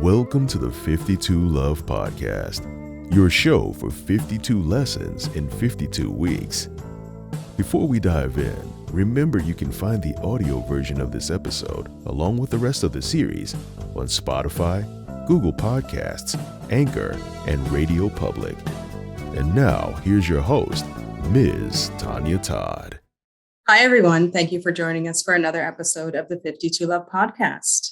Welcome to the 52 Love Podcast, your show for 52 lessons in 52 weeks. Before we dive in, remember you can find the audio version of this episode, along with the rest of the series, on Spotify, Google Podcasts, Anchor, and Radio Public. And now, here's your host, Ms. Tonya Todd. Hi, everyone. Thank you for joining us for another episode of the 52 Love Podcast.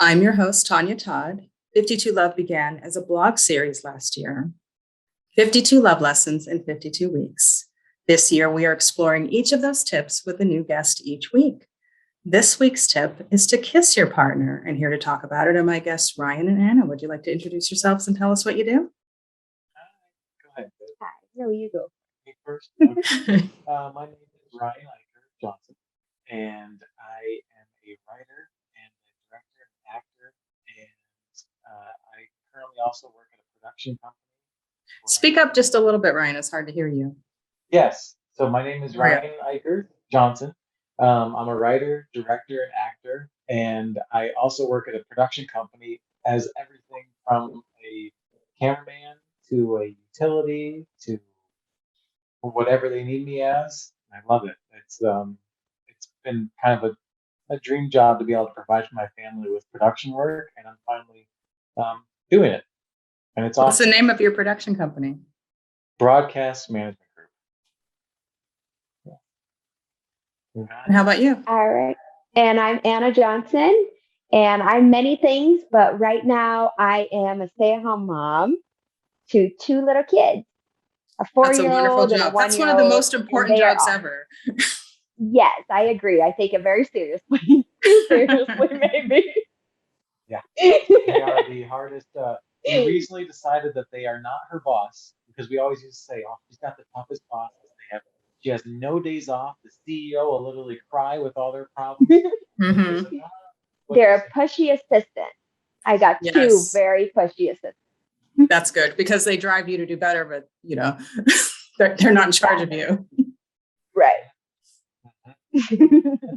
I'm your host, Tonya Todd. 52 Love began as a blog series last year. 52 Love Lessons in 52 Weeks. This year, we are exploring each of those tips with a new guest each week. This week's tip is to kiss your partner, and here to talk about it are my guests, Ryan and Anna. Would you like to introduce yourselves and tell us what you do? Go ahead. Hi. No, you go. Me first. Okay. My name is Ryan Eicher Johnson, and I am a writer and a director and actor, and I currently also work at a production company. Speak up just a little bit, Ryan. It's hard to hear you. Yes. So my name is Ryan Eicher Johnson. I'm a writer, director, and actor, and I also work at a production company as everything from a cameraman to a utility to whatever they need me as. I love it. It's been kind of a dream job to be able to provide for my family with production work, and I'm finally doing it. And it's What's awesome. the name of your production company? Broadcast Management Group. Yeah. And how about you? All right. And I'm Anna Johnson, and I'm many things, but right now I am a stay-at-home mom to two little kids, a 4-year-old That's a wonderful and a job. 1-year-old. That's one of the most important and they are jobs awesome. ever. Yes, I agree. I take it very seriously. Seriously, maybe. Yeah. They are the hardest. We recently decided that they are not her boss, because we always used to say, "Oh, she's got the toughest boss." She has no days off. The CEO will literally cry with all their problems. Mm-hmm. They're a pushy assistant. I got two Yes. very pushy assistants. That's good because they drive you to do better, but they're not in charge of you. Right.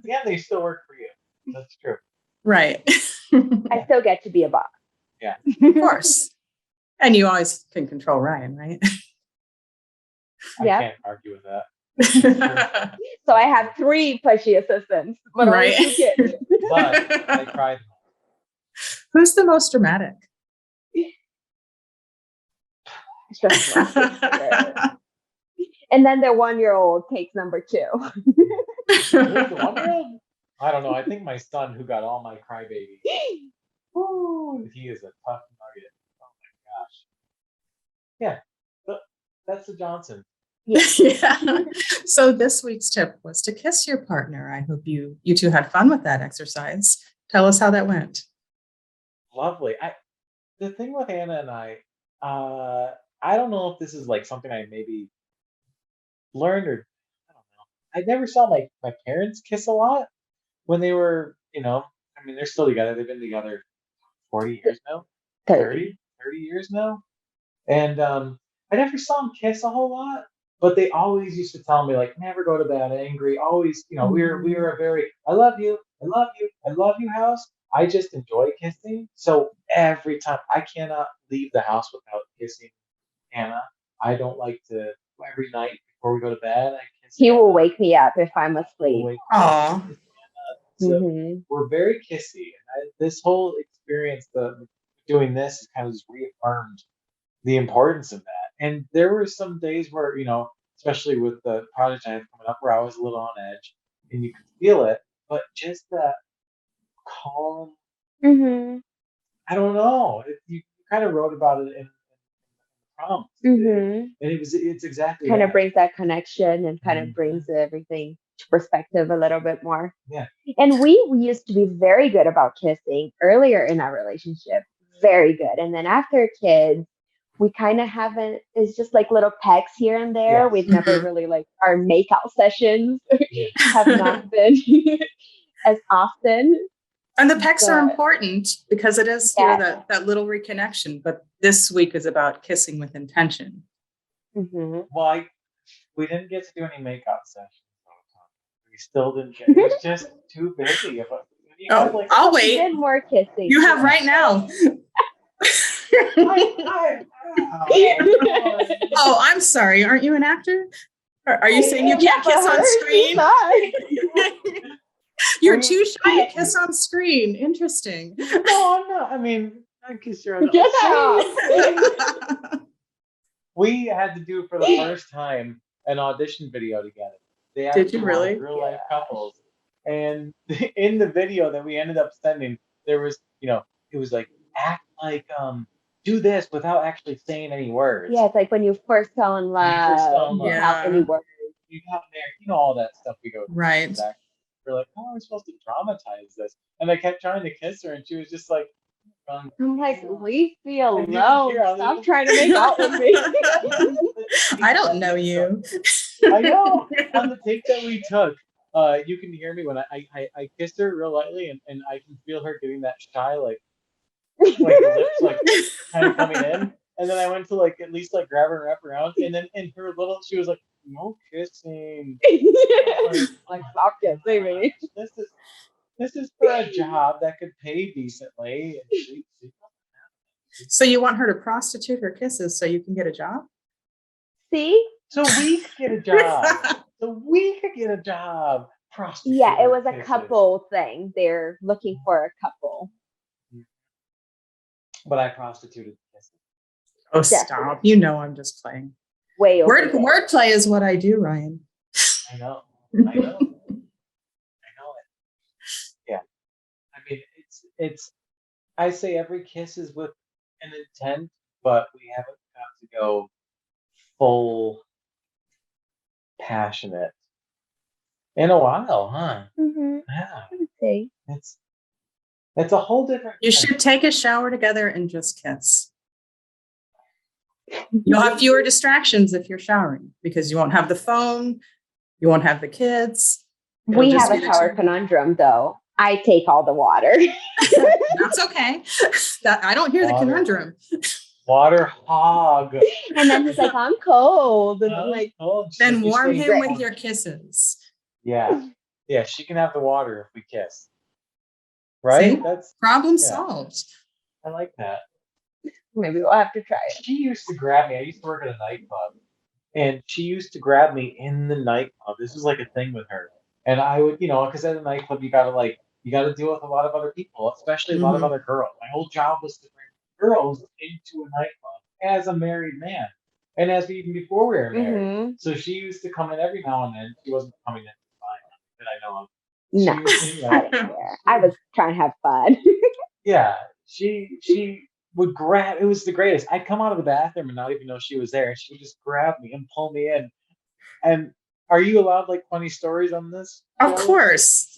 Yeah, they still work for you. That's true. Right. I still get to be a boss. Yeah. Of course. And you always can control Ryan, right? I Yep. can't argue with that. So I have 3 pushy assistants, but Right. only 2 kids. But I cried. Who's the most dramatic? And then their 1-year-old takes number 2. Who's the 1-year-old? I don't know. I think my son, who got all my crybaby. Ooh, he is a tough nugget. Oh my gosh. Yeah, that's the Johnson. Yeah. So this week's tip was to kiss your partner. I hope you two had fun with that exercise. Tell us how that went. Lovely. The thing with Anna and I don't know if this is like something I maybe learned, or I don't know. I never saw my parents kiss a lot when they were, I mean, they're still together. They've been together 40 years now, 30 years now. And I never saw them kiss a whole lot, but they always used to tell me, like, never go to bed angry. Always, we were a very, I love you, I love you, I love you house. I just enjoy kissing. So every time, I cannot leave the house without kissing Anna. I don't like to, every night before we go to bed, I kiss He Anna. will wake me up if I'm asleep. Aw. So we're very kissy. And this whole experience of doing this has kind of just reaffirmed the importance of that. And there were some days where, especially with the project I had coming up, where I was a little on edge, and you could feel it, but just that calm, I don't know. You kind of wrote about it in prompts. And it's exactly kind that. of brings that connection and kind of brings everything to perspective a little bit more. Yeah. And we used to be very good about kissing earlier in our relationship. Very good. And then after kids, we kind of haven't, it's just like little pecks here and there. Yes. We've never really, like, our makeout sessions have not been as often. And the pecks are important because it is Yeah. that little reconnection. But this week is about kissing with intention. Well, we didn't get to do any makeout sessions. We still didn't get. It was just too busy. I'll wait. Did more kissing. You have right now. Oh, I'm sorry. Aren't you an actor? Are you saying you can't kiss on screen? You're too shy to kiss on screen. Interesting. No, I'm not. I mean, I kiss her on Get the We had to do for the first time an audition video together. They Did actually you really? wanted real life couples. And in the video that we ended up sending, there was, it was like act like do this without actually saying any words. Yeah, it's like when you first fell in love without any words. You got there, all that stuff we go through. Right. We're like, oh, we're supposed to dramatize this. And I kept trying to kiss her, and she was just like, I'm like, leave me alone. Stop trying to make out with me. I don't know you. I know. On the take that we took, you can hear me when I kissed her real lightly, and I can feel her getting that shy, like the lips like kind of coming in. And then I went to at least grab her and wrap around, and then she was like, no kissing. Like, stop kissing me. This is for a job that could pay decently. And So you want her to prostitute her kisses so you can get a job? See? So we could get a job. Prostitute. Yeah, it was a couple thing. They're looking for a couple. But I prostituted kisses. Oh, stop. You know I'm just playing. Way over Wordplay is what I do, Ryan. I know. I know it. Yeah. I mean, it's I say every kiss is with an intent, but we haven't got to go full passionate in a while, huh? Mm-hmm. Yeah. I would say. It's a whole different You should take a shower together and just kiss. You'll have fewer distractions if you're showering because you won't have the phone, you won't have the kids. We have a shower conundrum, though. I take all the water. That's okay. I don't hear the conundrum. Water hog. And then he's like, I'm cold. And I'm like, then warm him with your kisses. Yeah. Yeah, she can have the water if we kiss. Right? See? That's problem solved. I like that. Maybe we'll have to try it. She used to grab me. I used to work at a nightclub. And she used to grab me in the nightclub. This was like a thing with her. And I would, because at a nightclub, you got to deal with a lot of other people, especially a lot of other girls. My whole job was to bring girls into a nightclub as a married man. And even before we were married. Mm-hmm. So she used to come in every now and then. She wasn't coming in to find that I know of. No, I didn't care. I was trying to have fun. Yeah, she would grab. It was the greatest. I'd come out of the bathroom and not even know she was there, and she would just grab me and pull me in. And are you allowed funny stories on this? Of course.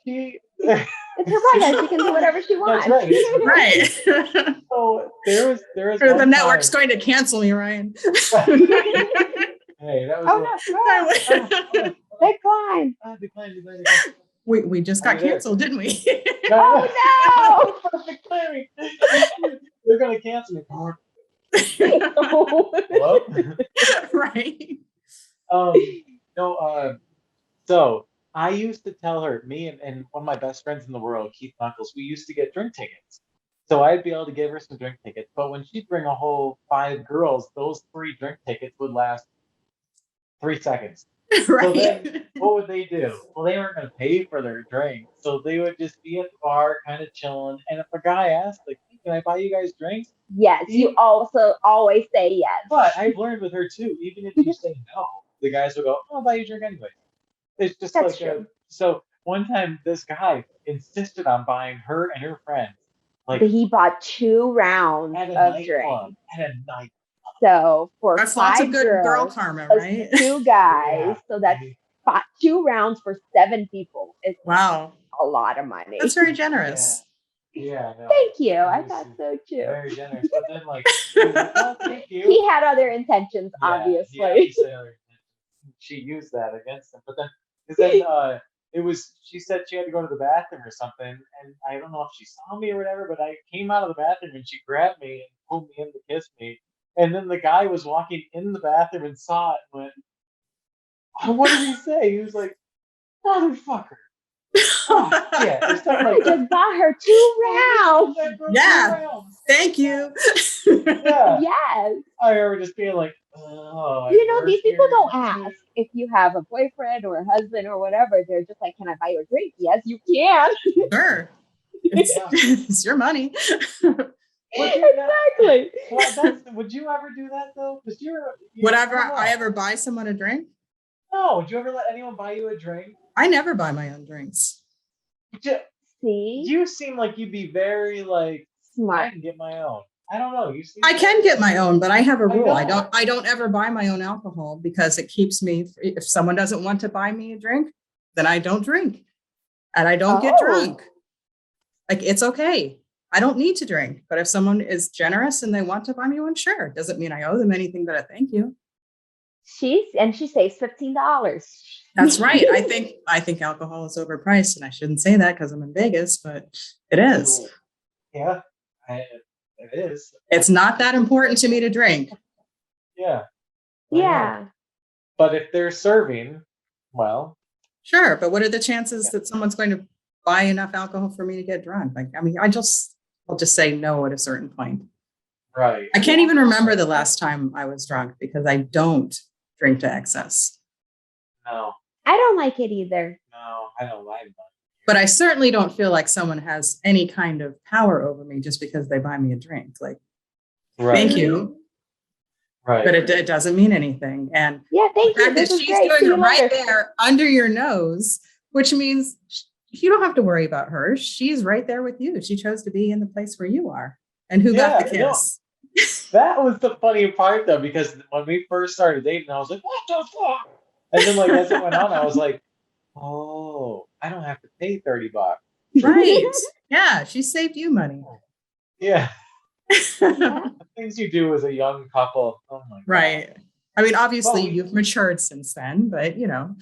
It's her podcast. She can do whatever she wants. That's right. So there was. The network's going to cancel me, Ryan. Hey, that was. Decline. Decline. We just got canceled, didn't we? Oh no! They're gonna cancel me. Hello? Right. No. So I used to tell her, me and one of my best friends in the world, Keith Knuckles, we used to get drink tickets. So I'd be able to give her some drink tickets. But when she'd bring a whole 5 girls, those 3 drink tickets would last 3 seconds. Right. So then, what would they do? Well, they weren't going to pay for their drink, so they would just be at the bar, kind of chilling. And if a guy asked, hey, "Can I buy you guys drinks?" Yes, you also always say yes. But I've learned with her too. Even if you say no, the guys will go, "I'll buy you a drink anyway." It's just That's true. So one time, this guy insisted on buying her and her friends. He bought 2 rounds of drinks. At a night. So for that's 5 lots of good girls, girl karma, right? 2 guys. So that's 2 rounds for 7 people. It's wow, a lot of money. That's very generous. Yeah. No, thank you. I thought so too. Very generous. But then, thank you. He had other intentions, obviously. She used that against him. But then, she said she had to go to the bathroom or something, and I don't know if she saw me or whatever, but I came out of the bathroom and she grabbed me and pulled me in to kiss me. And then the guy was walking in the bathroom and saw it and went, oh, what did he say? He was like, motherfucker. Oh, yeah, I just bought her 2 rounds. Yeah, thank you. Yeah. Yes. I remember just being like, oh, You know, work these people here. don't ask if you have a boyfriend or a husband or whatever. They're just like, can I buy you a drink? Yes, you can. Sure. It's, Yeah. it's your money. Exactly. Would you ever do that though? Because Whatever I don't know. I ever buy someone a drink, No, would you ever let anyone buy you a drink? I never buy my own drinks. See? You seem like you'd be very like, I Smart. can get my own. I don't know. You seem I can get my own, but I have a I rule. know. I don't ever buy my own alcohol because it keeps me, if someone doesn't want to buy me a drink, then I don't drink and I don't get Oh. drunk. Like, it's okay. I don't need to drink, but if someone is generous and they want to buy me one, sure. Doesn't mean I owe them anything, but I thank you. She saves $15. That's right. I think alcohol is overpriced, and I shouldn't say that because I'm in Vegas, but it is. Yeah, it is. It's not that important to me to drink. Yeah. Yeah. But if they're serving, well, Sure, but what are the chances that someone's going to buy enough alcohol for me to get drunk? Like, I mean, I'll just say no at a certain point. right. I can't even remember the last time I was drunk because I don't drink to excess. No, I don't like it either. no, I don't like that. But I certainly don't feel like someone has any kind of power over me just because they buy me a drink. Like, Right. thank you, Right. but it doesn't mean anything. And Yeah, the thank you. fact that This is she's great. See doing you it right later. there under your nose, which means you don't have to worry about her. She's right there with you. She chose to be in the place where you are. And who got the Yeah, no. kiss? That was the funny part though, because when we first started dating, I was like, what the fuck? And then like as it went on, I was like, oh, I don't have to pay $30. Right. Yeah, she saved you money. Yeah. Yeah. The things you do as a young couple. Oh my God. Right. I mean, obviously Well, you've matured since then, but you know.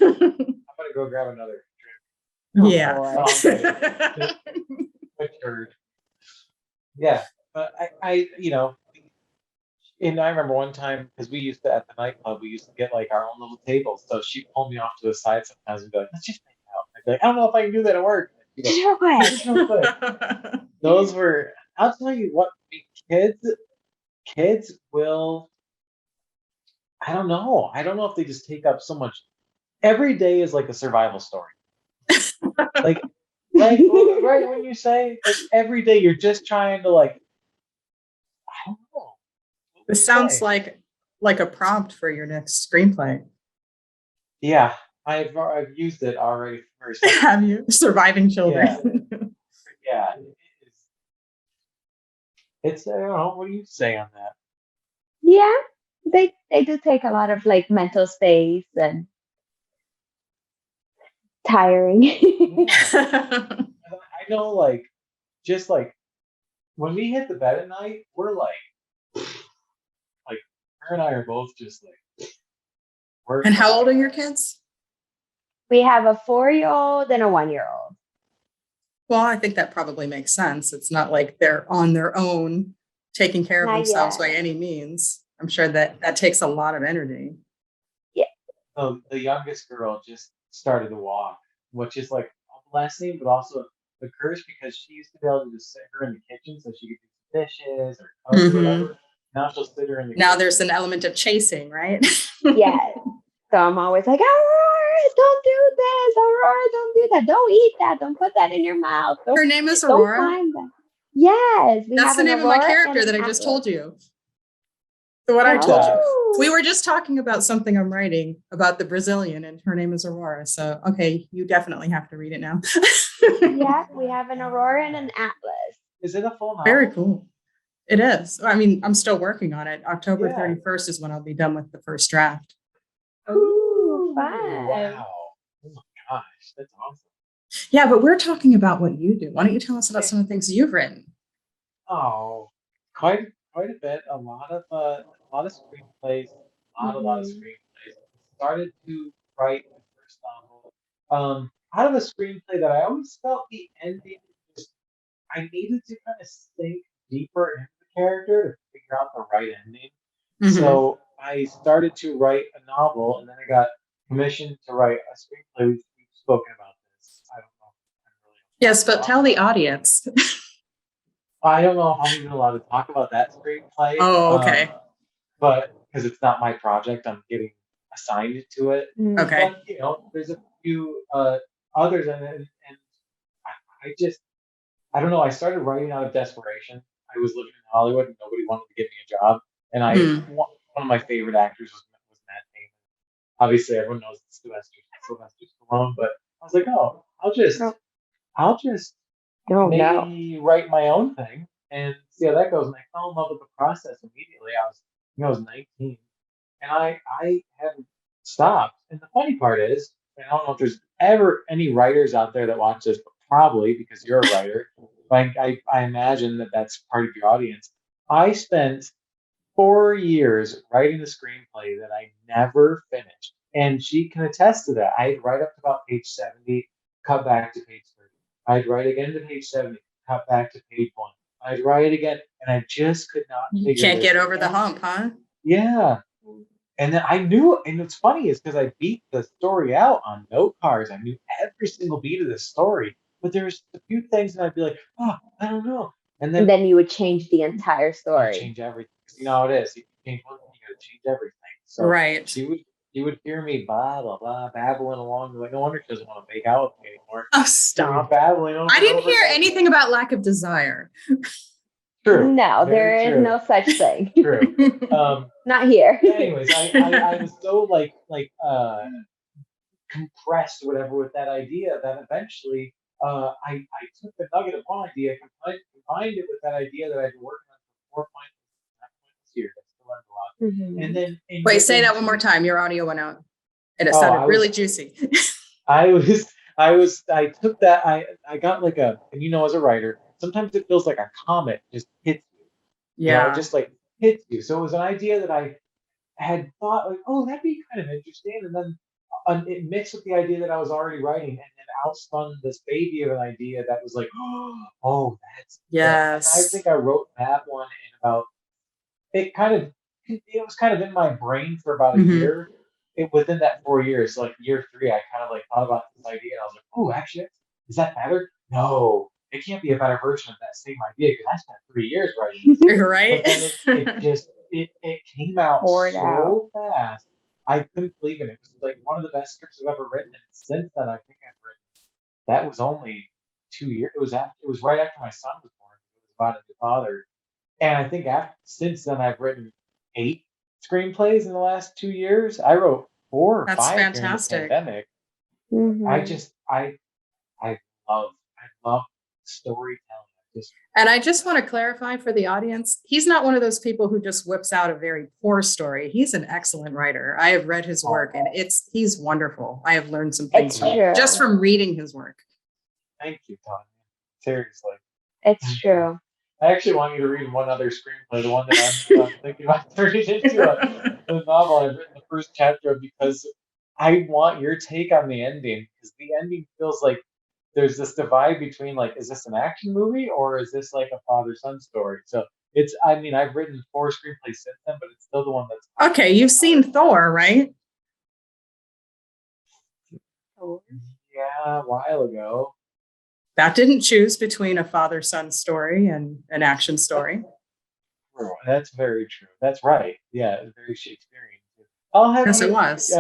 I'm gonna go grab another drink. Yeah. boy. Matured. Yeah. But I and I remember one time, because we used to, at the nightclub, we used to get like our own little tables. So she pulled me off to the side sometimes and be like, let's just hang out. I'd be like, I don't know if I can do that at work. She'd go, Just real quick. just real quick. Those were, I'll tell you what, kids will, I don't know. I don't know if they just take up so much. Every day is like a survival story. Like, right when you say, like, every day you're just trying to like, I don't know. This sounds like a prompt for your next screenplay. Yeah, I've used it already for some. Have you? Surviving children. Yeah, it's I don't know. What do you say on that? Yeah, they do take a lot of like mental space and tiring. I know, like, just like when we hit the bed at night, we're like her and I are both just like we're. And how old are your kids? We have a 4-year-old and a 1-year-old. Well, I think that probably makes sense. It's not like they're on their own, taking care of Not themselves yet. by any means. I'm sure that takes a lot of energy. The youngest girl just started to walk, which is like a blessing, but also a curse because she used to be able to just sit her in the kitchen so she could do dishes or cook or whatever. Now she'll sit her in the Now kitchen. there's an element of chasing, right? Yes. So I'm always like, Aurora, don't do this. Aurora, don't do that. Don't eat that. Don't put that in your mouth. Her name is Don't Aurora. climb that. Yes. That's the name of my character that I just told you. So what I told you. We were just talking about something I'm writing about the Brazilian, and her name is Aurora. So, okay, you definitely have to read it now. Yeah, we have an Aurora and an Atlas. Is it a full novel? Very cool. It is. I mean, I'm still working on it. October Yeah. 31st is when I'll be done with the first draft. Ooh, fun. Wow. Oh my gosh, that's awesome. Yeah, but we're talking about what you do. Why don't you tell us about some of the things you've written? Oh, quite a bit. A lot of screenplays. A lot of screenplays. Started to write the first novel. Out of a screenplay that I always felt the ending just I needed to kind of sink deeper into the character to figure out the right ending. Mhm. So I started to write a novel, and then I got commissioned to write a screenplay. We've spoken about this. I don't know. Yes, but tell the audience. I don't know if I'm even allowed to talk about that screenplay. Oh, okay. But because it's not my project, I'm getting assigned to it. Mm. Okay. But there's a few others, and I don't know. I started writing out of desperation. I was living in Hollywood, and nobody wanted to give me a job. And one of my favorite actors was Matt Damon. Obviously, everyone knows it's Sylvester Stallone, but I was like, oh, No. I'll just Oh no. maybe write my own thing and see how that goes. And I fell in love with the process immediately. I was 19, and I haven't stopped. And the funny part is, and I don't know if there's ever any writers out there that watch this, but probably because you're a writer. I imagine that that's part of your audience. I spent 4 years writing the screenplay that I never finished. And she can attest to that. I'd write up to about page 70, cut back to page 30. I'd write again to page 70, cut back to page 1. I'd write again, and I just could not You figure can't this get over the out. hump, huh? Yeah. And then I knew, and what's funny is because I beat the story out on note cards. I knew every single beat of the story, but there's a few things that I'd be like, oh, I don't know. And And then then you would change the entire you story. change everything. You know how it is. You change one thing, you got to change everything. So Right. you would hear me blah blah blah babbling along. Like, no wonder she doesn't want to make out with me anymore. Oh, Hear me stop. babbling over I and didn't over hear again. anything about lack of desire. True. No, there Very is true. no such thing. True. Not here. Anyways, I was so compressed or whatever with that idea that eventually I took the nugget of one idea, combined it with that idea that I'd been working on for 4 years. I still learned a lot. Mhm. And then Wait, say that one more time. Your audio went out. And it Oh, sounded really juicy. I took that I got like and as a writer, sometimes it feels like a comet just hits you. Yeah. Just like hits you. So it was an idea that I had thought like, oh, that'd be kind of interesting, and then it mixed with the idea that I was already writing, and then outspun this baby of an idea that was like, oh, that's it. And I Yes. think I wrote that one in about it was kind of in my brain for about a year. Within that 4 years, like year 3, I kind of like thought about this idea, and I was like, oh, actually, is that better? No, it can't be a better version of that same idea because I spent 3 years writing this. Right? But then it came out Poured out. so fast. I couldn't believe it. It was like one of the best scripts I've ever written. And since then, I think I've written. That was only 2 years. It was right after my son was born. It was about a new father, and I think since then I've written 8 screenplays in the last 2 years. I wrote 4 or That's 5 during the fantastic. pandemic. Mhm. I love storytelling. And I just want to clarify for the audience, he's not one of those people who just whips out a very poor story. He's an excellent writer. I have read his work and he's wonderful. I have learned some things It's from true. just from reading his work. Thank you, Tonya. Seriously. It's true. I actually want you to read one other screenplay, the one that I'm thinking about turning into a novel. I've written the first chapter of because I want your take on the ending, because the ending feels like there's this divide between like, is this an action movie or is this like a father-son story? So I've written 4 screenplays since then, but it's still the one that's Okay, you've seen Thor, right? Yeah, a while ago. That didn't choose between a father-son story and an action story. That's very true. That's right. Yeah, it's very Shakespearean. I'll have Yes, you. it was.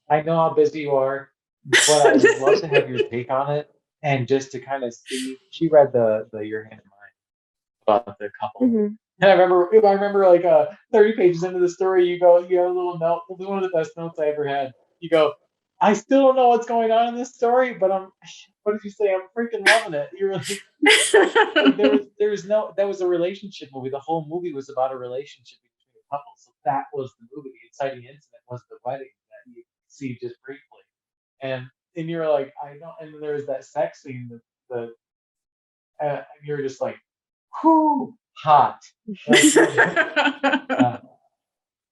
I know how busy you are, but I would love to have your take on it and just to kind of see. She read the Your Hand in Mine about the couple. Mhm. And I remember like 30 pages into the story, you have a little note. It was one of the best notes I ever had. You go, I still don't know what's going on in this story, but what did you say? I'm freaking loving it. You're like, that was a relationship movie. The whole movie was about a relationship between a couple. So that was the movie. The inciting incident was the wedding that you see just briefly. And you're like, I don't, and then there was that sex scene, and you're just like, whoo, hot. Like,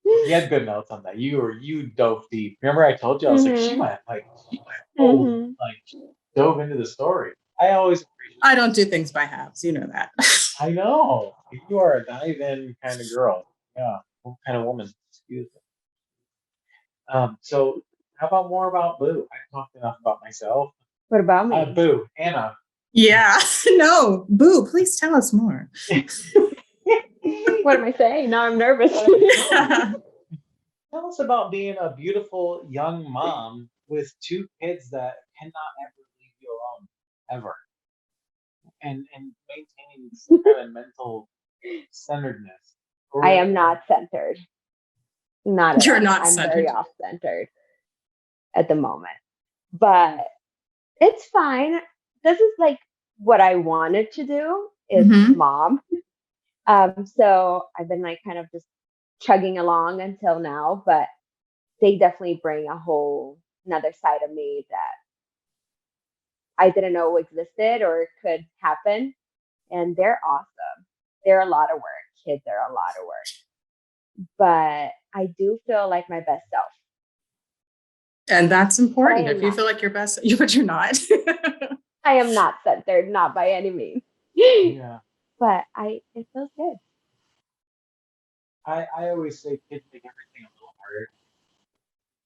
you had good notes on that. You dove deep. Remember I told you I was like, she went Mhm. dove into the story. I always appreciate I don't do things by halves. You know that. I know. You are a dive in kind of girl. Yeah. What kind of woman? Excuse me. So how about more about Boo? I've talked enough about myself. What about me? Boo, Anna. Yeah. No, Boo, please tell us more. What am I saying? Now I'm nervous. Tell us about being a beautiful young mom with two kids that cannot ever leave you alone, ever. And maintaining some kind of mental centeredness. I am not centered. Not at You're all. not I'm centered. very off centered at the moment. But it's fine. This is like what I wanted to do is Mhm. mom. So I've been like kind of just chugging along until now, but they definitely bring a whole another side of me that I didn't know existed or could happen. And they're awesome. They're a lot of work. Kids are a lot of work. But I do feel like my best self. And that's important. But I am If you not. feel like your best, but you're not. I am not centered, not by any means. Yeah. But it feels good. I always say kids make everything a little harder.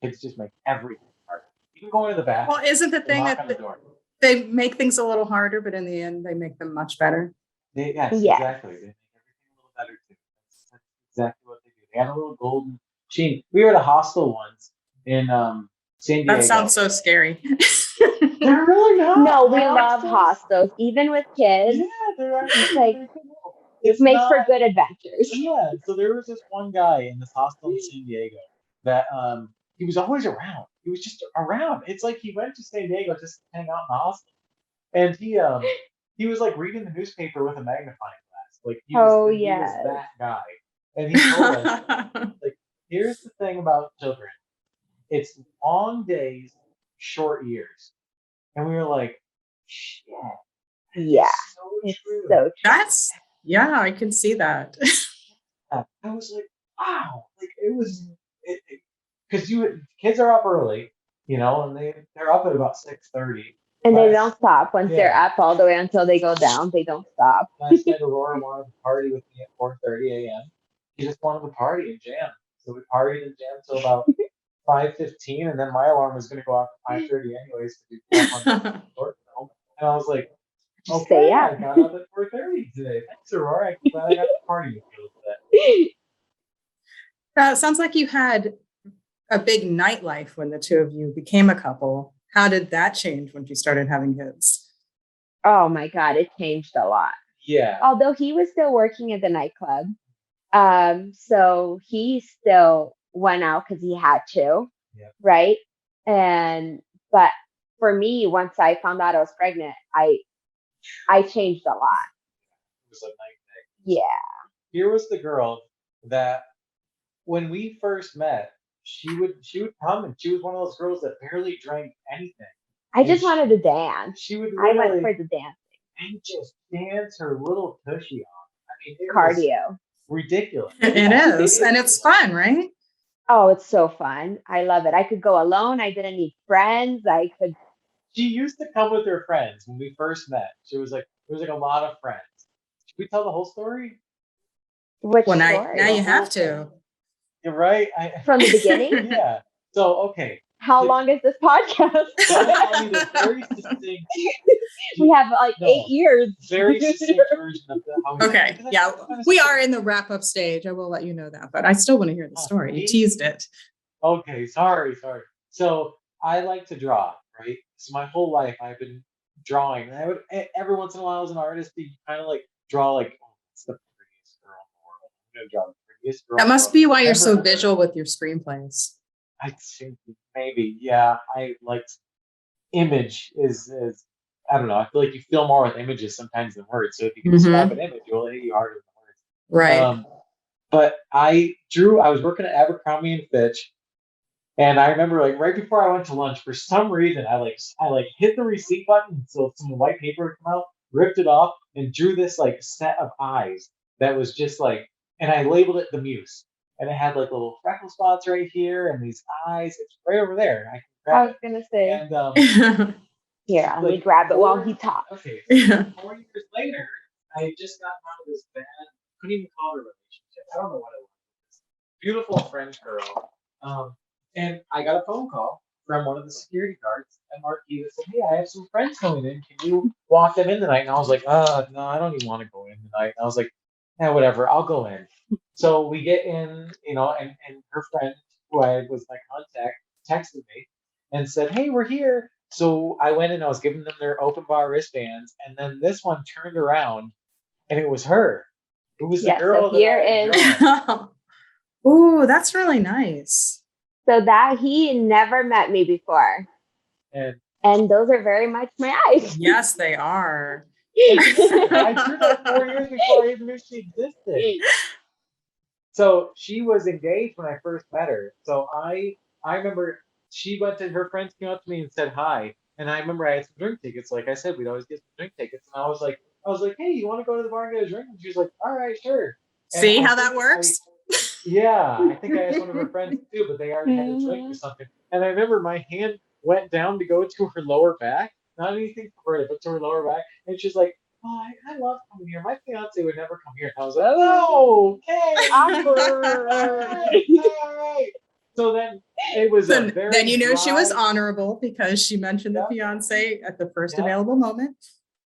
Kids just make everything harder. You can go into the bathroom. Well, isn't the and thing knock that on the door. they make things a little harder, but in the end, they make them much better? Yes, Yes. exactly. They make everything a little better too. That's exactly what they do. They have a little golden sheen. We were at a hostel once in San Diego. That sounds so scary. They're really not. No, we love hostels, even with kids. Yeah, they're actually It's like very cool. it makes for good adventures. Yeah, so there was this one guy in this hostel in San Diego that he was always around. He was just around. It's like he went to San Diego just to hang out in the hostel, and he was like reading the newspaper with a magnifying glass. Like he was Yes. that guy, and he told us like, here's the thing about children: it's long days, short years, and we were like, shit. Yeah, It's so true. so true. That's, yeah, I can see that. I was like, wow, like it was, because kids are up early, and they're up at about 6:30. And they don't stop once they're Yeah. up all the way until they go down. They don't stop. Last night, Aurora wanted to party with me at 4:30 a.m. She just wanted to party and jam, so we partied and jammed till about 5:15, and then my alarm was going to go off at 5:30 anyways to do stuff on short film, and I was like, Just okay, stay I up. got up at 4:30 today. Thanks, Aurora. I'm glad I got to party with you a little bit. It sounds like you had a big nightlife when the two of you became a couple. How did that change when you started having kids? Oh my God, it changed a lot. Yeah. Although he was still working at the nightclub. So he still went out because he had to. Yeah. Right. But for me, once I found out I was pregnant, I changed a lot. It was a night. Yeah. Here was the girl that when we first met, she would come, and she was one of those girls that barely drank anything. I just wanted to dance. She would I literally went for the dance. and just dance her little tushy off. I mean, it was Cardio. ridiculous. It is, and it's fun, right? Oh, it's so fun. I love it. I could go alone. I didn't need friends. I could. She used to come with her friends when we first met. She was like, there was like a lot of friends. Should we tell the whole story? Which Well, story? now you have to. You're right. From the beginning? Yeah. So, okay. How long is this podcast? I mean, it's very succinct. We have like 8 years. Very succinct version of how Okay. Yeah, we are in the wrap-up stage. I will let you know that, but I still want to hear the story. You teased it. Okay, sorry. So I like to draw, right? So my whole life I've been drawing. And I would every once in a while as an artist, you kind of like draw like, oh, it's the prettiest girl in the world. I'm gonna draw the prettiest girl. That must be why you're so ever. visual with your screenplays. I think maybe, yeah. I like image is I don't know. I feel like you feel more with images sometimes than words. So if you can describe an image, it will hit you harder than words. Right. But I was working at Abercrombie and Fitch, and I remember like right before I went to lunch, for some reason I hit the receipt button so some white paper would come out, ripped it off, and drew this like set of eyes that was just like, and I labeled it the Muse. And it had like little freckle spots right here and these eyes. It's right over there. I can grab I was going to say. And here, let me grab it while he talks. Okay. So 4 years later, I had just gotten out of this bad, couldn't even call it a relationship. I don't know what it was. Beautiful French girl. And I got a phone call from one of the security guards at Marquee that said, "Hey, I have some friends coming in. Can you walk them in tonight?" And I was like, no, I don't even want to go in tonight." And I was like, "Yeah, whatever, I'll go in." So we get in, and her friend, who I was my contact, texted me and said, "Hey, we're here." So I went in, I was giving them their open bar wristbands, and then this one turned around, and it was her. It was the Yeah, girl so that here I had is drawn. Ooh, that's really nice. so that he never met me before. And those are very much my eyes. Yes, they are. I drew that 4 years before I even knew she existed. So she was engaged when I first met her. So I remember she went to her friends came up to me and said hi. And I remember I had some drink tickets. Like I said, we'd always get some drink tickets. And I was like, "Hey, you want to go to the bar and get a drink?" And she was like, "All right, sure." And See I how that think works? I think I asked one of her friends too, but they already had a drink or something. And I remember my hand went down to go to her lower back, not anything perverted, but to her lower back. And she's like, "Oh, I love coming here. My fiance would never come here." And I was like, "Oh, okay, Awkward. all right." So then it was a very Then you knew she was dry- honorable because she mentioned the Yep. fiance at the first Yep. available moment.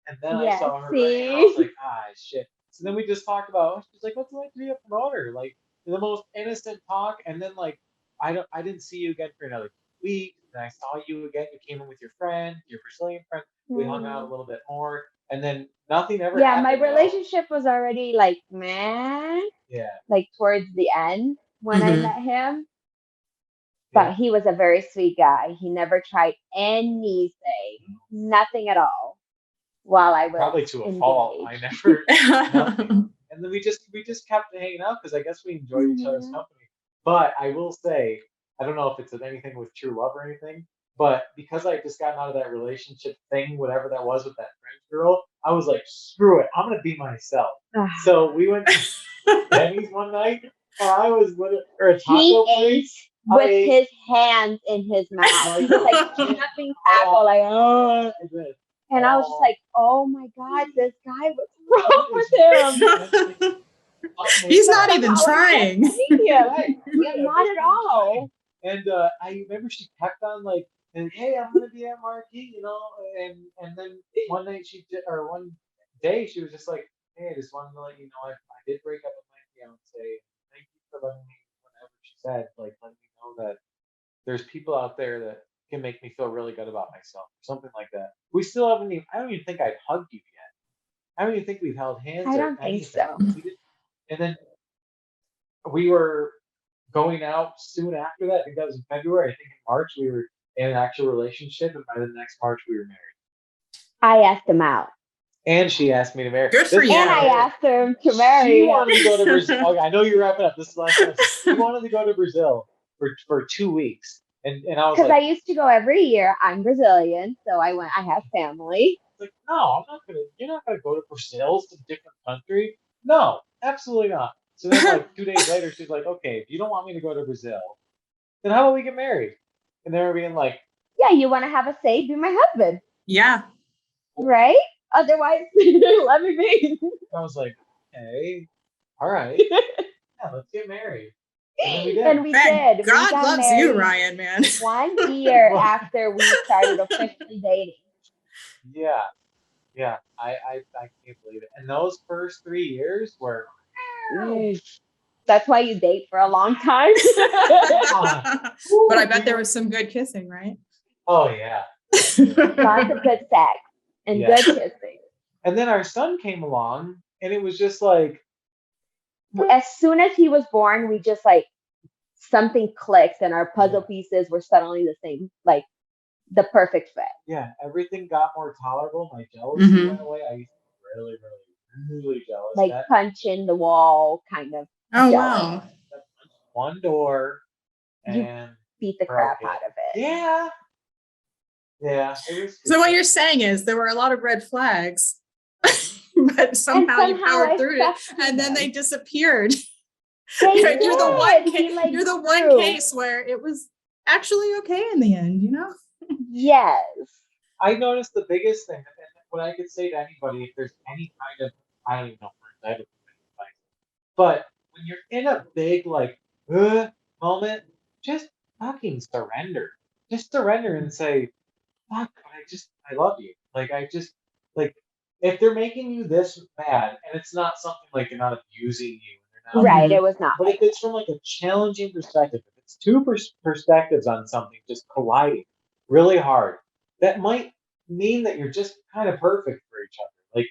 And then I Yeah, saw her ring, and I was see? like, shit. So then we just talked about, she's like, "What's it like to be a promoter?" Like the most innocent talk. And then like, I didn't see you again for another week. And I saw you again. You came in with your friend, your Brazilian friend. We hung out a little bit more. And then nothing ever Yeah, my happened. relationship was already like, man, Yeah. like towards the end when I Mhm. met him. Yeah. But he was a very sweet guy. He never tried anything, nothing at all, while I was Probably to a engaged. fault. I never nothing. And then we just kept hanging out because I guess we enjoyed each other's company. But I will say, I don't know if it's anything with true love or anything, but because I just gotten out of that relationship thing, whatever that was with that French girl, I was like, screw it, I'm gonna be myself. So we went to Denny's one night, and I was with or a taco He ate place. with his hands in his mouth. He was like snapping taco, like, oh. And I was just like, oh my God, this guy, what's wrong with him? He's not But even somehow I kept trying. meeting him. Right. Yeah, not at all. And I remember she kept on like, and, "Hey, I'm gonna be at Marquee," and then one night or one day she was just like, "Hey, I just wanted to let you know I did break up with my fiance. Thank you for letting me," whatever she said, like letting me know that there's people out there that can make me feel really good about myself, or something like that. We still haven't even. I don't even think I've hugged you yet. I don't even think we've held hands I or don't think anything. so. We didn't, and then we were going out soon after that. I think that was in February. I think in March we were in an actual relationship, and by the next March we were married. I asked him out. And she asked me to marry. Good for you. And I asked him to marry She him. wanted to go to Brazil. Okay, I know you're wrapping up. This is the last question. She wanted to go to Brazil for 2 weeks, and I was Because like, I used to go every year. I'm Brazilian, so I have family. no, I'm not gonna. You're not gonna go to Brazil, it's a different country. No, absolutely not. So then, like 2 days later, she's like, "Okay, if you don't want me to go to Brazil, then how about we get married?" And they were being like, Yeah, you want to have a say? Be my husband, Yeah. right? Otherwise, let me be. I was like, "Okay, all right, yeah, let's get married." And then we did. And we Thank did. God We got loves married you, Ryan, man. 1 year after we started officially dating. Yeah, I can't believe it. And those first 3 years were, That's why you date for a long time. But I bet there was some good kissing, right? oh yeah. Lots of good sex and Yeah. good kissing. And then our son came along, and it was just like, As soon as he was born, we just like something clicked and our puzzle pieces were suddenly the same, like the perfect fit. yeah, everything got more tolerable. My jealousy went away. I used to be really, really, really jealous. Like punching the wall, kind of. Oh, jealous. wow. One door, You and beat the crap out of it. yeah. Yeah. It was So what you're saying is there were a lot of red flags, but somehow you powered I through it, accepted and then them. they disappeared. They You're the one. did. You're the one grew. case where it was actually okay in the end. You know. Yes. I noticed the biggest thing, and what I could say to anybody, if there's any kind of, I don't even know if we're entitled to advice, but when you're in a big like moment, just fucking surrender. just surrender and say, fuck, I love you. Like, if they're making you this mad, and it's not something like they're not abusing you, they're not, Right. Mhm. It was not. but if it's from like a challenging perspective, if it's two perspectives on something just colliding really hard, that might mean that you're just kind of perfect for each other. Like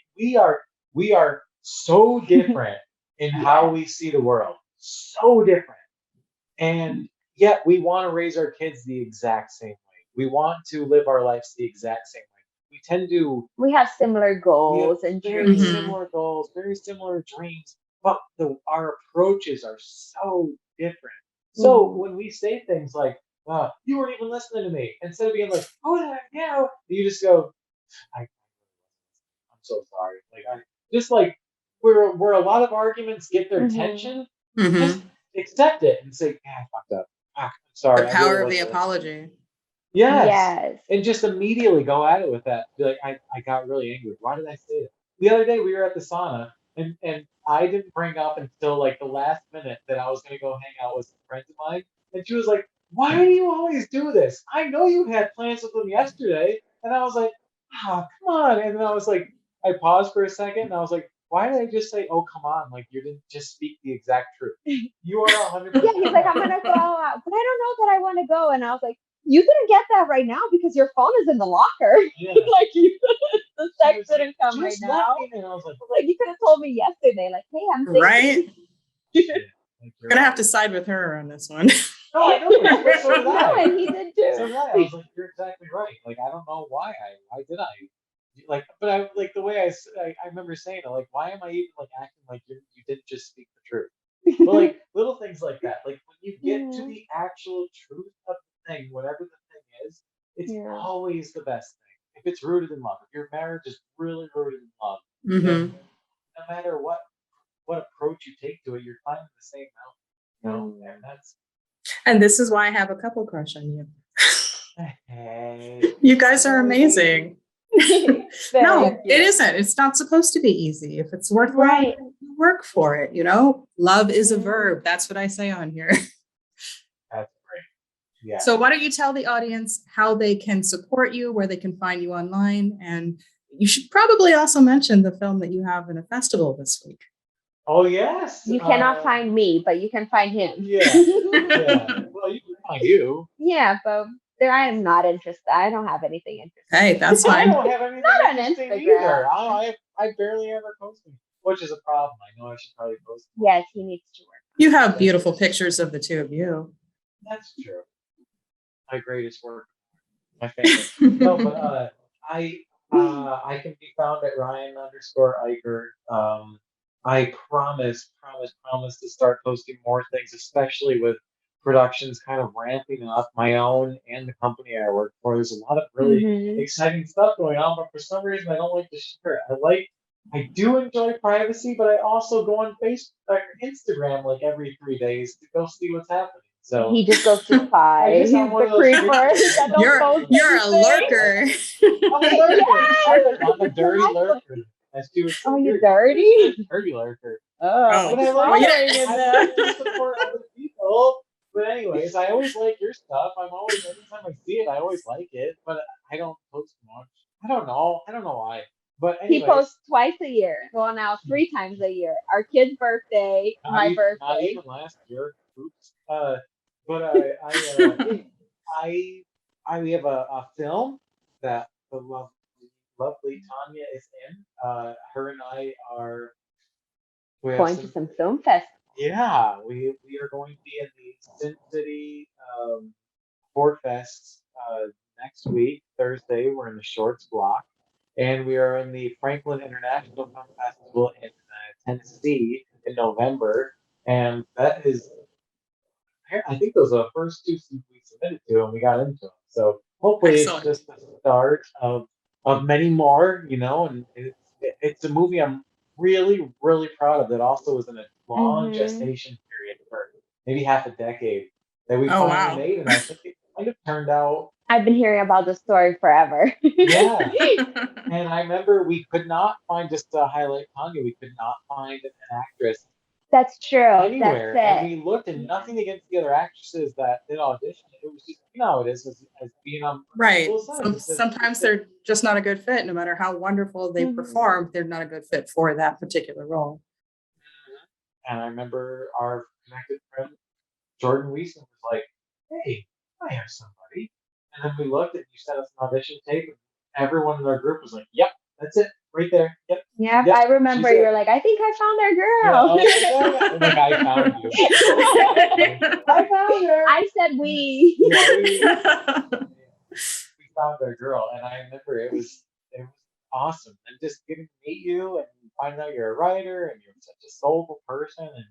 we are so different in how we see the world, so different, and yet we want to raise our kids the exact same way. We want to live our lives the exact same way. We tend to We have similar we have goals and very dreams. similar goals, very similar dreams, but our approaches are so different. So Mhm. when we say things like, you weren't even listening to me, instead of being like, oh, yeah, you just go, I'm so sorry. Like, I just like, where a lot of arguments get their Mhm. attention, just Mhm. accept it and say, yeah, I fucked up. I'm The sorry. I really power of the wasn't listening. apology. Yes. Yes. And just immediately go at it with that. Be like, I got really angry. Why did I say that? The other day we were at the sauna and I didn't bring up until like the last minute that I was gonna go hang out with some friends of mine. And she was like, why do you always do this? I know you had plans with them yesterday. And I was like, come on. And then I was like, I paused for a second and I was like, why did I just say, oh, come on? Like you didn't just speak the exact truth. You are 100% Yeah, he's like, I'm right. gonna go out, but I don't know that I want to go. And I was like, you didn't get that right now because your phone is in the locker. Yeah. Like you, the She text was like, didn't come right just let now. me. And I was like, Like you could have told me yesterday. Like, hey, I'm thinking. Right? yeah, like We're gonna have to side with her on this one. No, I know. But so did No, I. and he did So too. did I. I was like, you're exactly right. Like, I don't know why did I? Like, but I like the way I remember saying it. Like, why am I even like acting like you didn't just speak the truth? But like little things like that. Like when you get to Yeah. the actual truth of the thing, whatever the thing is, it's Yeah. always the best thing. If it's rooted in love, if your marriage is really rooted in love, Mhm. then no matter what approach you take to it, you're climbing the same mountain. Mm. And that's And this is why I have a couple crush on you. hey. You guys are amazing. Very No, cute. it isn't. It's not supposed to be easy. If it's worthwhile, Right. you work for it, you know? Love is a Mhm. verb. That's what I say on here. That's great. Yeah. So why don't you tell the audience how they can support you, where they can find you online, and you should probably also mention the film that you have in a festival this week. Oh yes. You cannot find me, but you can find him. Yeah. Yeah. Well, you can find you. Yeah, but there I am not interested. I don't have anything interesting. Hey, that's I fine. don't have anything Not on interesting Instagram. either. I barely ever post them, which is a problem. I know I should probably post them. Yes, he needs to work. You have beautiful pictures of the two of you. That's true. My greatest work. My favorite. No, but I can be found at Ryan_Eicher. I promise to start posting more things, especially with productions kind of ramping up, my own and the company I work for. There's a lot of really Mhm. exciting stuff going on, but for some reason I don't like to share it. I do enjoy privacy, but I also go on Facebook or Instagram like every 3 days to go see what's happening. So He just goes to I spy. guess He's I'm one the of those creeper creepers. that don't post You're a anything. lurker. I'm a lurker. Yes! I'm a dirty Yes. lurker. As she was Oh, you you're dirty? a dirty lurker. Oh, But I Well, like yeah. I like to support other people. But anyways, I always like your stuff. I'm always anytime I see it, I always like it. But I don't post much. I don't know. I don't know why. But he anyways, posts twice a year. Well, now 3 times a year. Our kid's birthday, my not birthday. even last year. Oops. But we have a film that the lovely Tanya is in. Her and I are we have Going to some film fest. yeah, we are going to be in the Sin City Ford Fest next week, Thursday. We're in the Shorts block, and we are in the Franklin International Film Festival in Tennessee in November. And that is, I think those are the first two we submitted to, and we got into them. So hopefully, Excellent. it's just the start of many more. And it's a movie I'm really really proud of. That also was in a long Mhm. gestation period for maybe half a decade that we Oh, finally wow. made, and I think it kind of turned out. I've been hearing about the story forever. Yeah. And I remember we could not find, just to highlight Tanya, we could not find an actress That's true. anywhere, That's and it. we looked, and nothing against the other actresses that did audition. It was just you know how it is as being on Right. both sides. Sometimes they're just not a good fit. No matter how wonderful they Mhm. perform, they're not a good fit for that particular role. And I remember our connected friend Jordan Weason was like, "Hey, I have somebody." And then we looked and you sent us an audition tape, and everyone in our group was like, "Yep, that's it, right there. Yep, Yeah, yep, I remember she's you're it." like, I think I found our Yeah, girl. I was like, "Oh, yeah." I'm like, "I found you." I found her. I said we. Yeah, we found our girl, and I remember it was awesome, and just getting to meet you and find out you're a writer and you're such a soulful person, and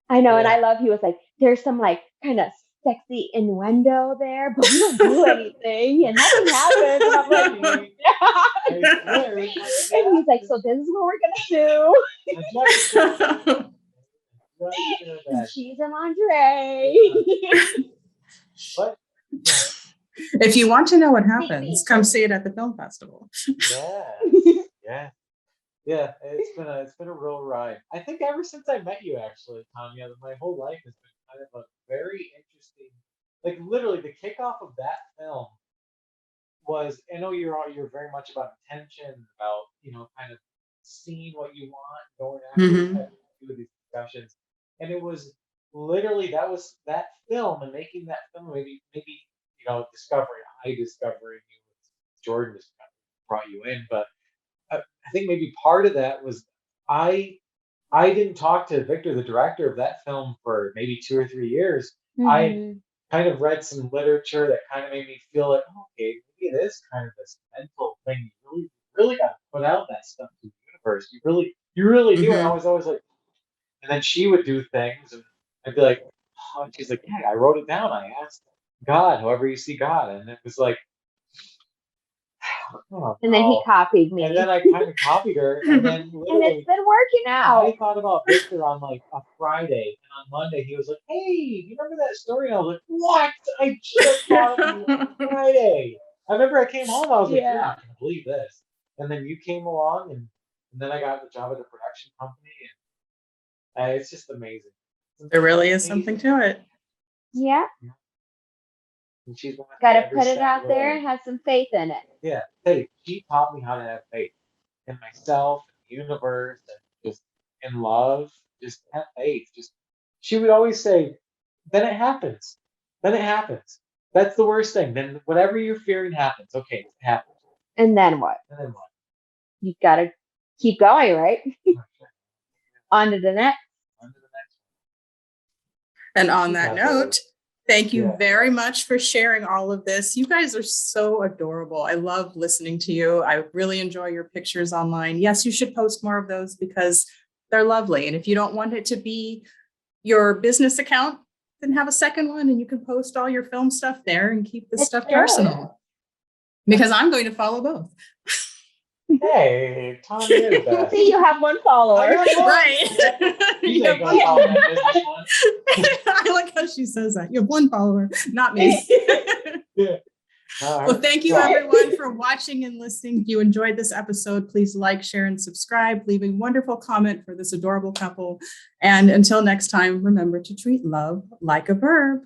I know, and yeah. I love he was like, there's some like kind of sexy innuendo there, but we don't do anything and nothing happens. And I'm like, I swear, it was like, and he's like, so this is what we're gonna do. And she's in lingerie. But If you want to know what happens, come see it at the film festival. yeah, it's been a real ride. I think ever since I met you, actually, Tonya, my whole life has been kind of a very interesting. Like literally, the kickoff of that film was. I know you're very much about intention, about kind of seeing what you want, going after it, Mhm. kind of do these discussions, and it was literally that film and making that film maybe discovering I discovering you, Jordan just brought you in, but I think maybe part of that was I I didn't talk to Victor, the director of that film, for maybe 2 or 3 years. I Mhm. kind of read some literature that kind of made me feel like, "Oh, okay, maybe it is kind of this mental thing. You really got to put out that stuff to the universe. You really do." And I Mhm. was always like, and then she would do things, and I'd be like, "Oh," and she's like, "Yeah, I wrote it down. I asked God, however you see God," and it was like, oh And then he no. copied me. And then I kind of copied her, and then And literally it's been working out. I thought about Victor on like a Friday, and on Monday he was like, "Hey, do you remember that story?" And I was like, "What? I just thought of you on Friday." I remember I came home, I was like, "You're Yeah. not gonna believe this." And then you came along, and then I got the job at the production company, and it's just amazing. There really is something to it. Yeah. And she's been with me Gotta every put it step out of the there way. and have some faith in it. Yeah, faith. She taught me how to have faith in myself, in the universe, and just in love. Just have faith. Just she would always say, "Then it happens. Then it happens. That's the worst thing. Then whatever you're fearing happens. Okay, it happens. And then what? And then what? You gotta keep going, right? Okay, On to the next. on to the next And on one. that That's note, thank you Yeah. very much for sharing all of this. You guys are so adorable. I love listening to you. I really enjoy your pictures online. Yes, you should post more of those because they're lovely. And if you don't want it to be your business account, then have a second one and you can post all your film stuff there and keep this It's stuff true. personal. Because I'm going to follow both. Hey, Tommy, you're the best. See, you have one follower. I got one. Right. You You ain't have gonna follow that business one. I like how she says that. You have one follower, not me. Yeah. All Well, right. thank you Yeah. everyone for watching and listening. If you enjoyed this episode, please like, share, and subscribe. Leave a wonderful comment for this adorable couple. And until next time, remember to treat love like a verb.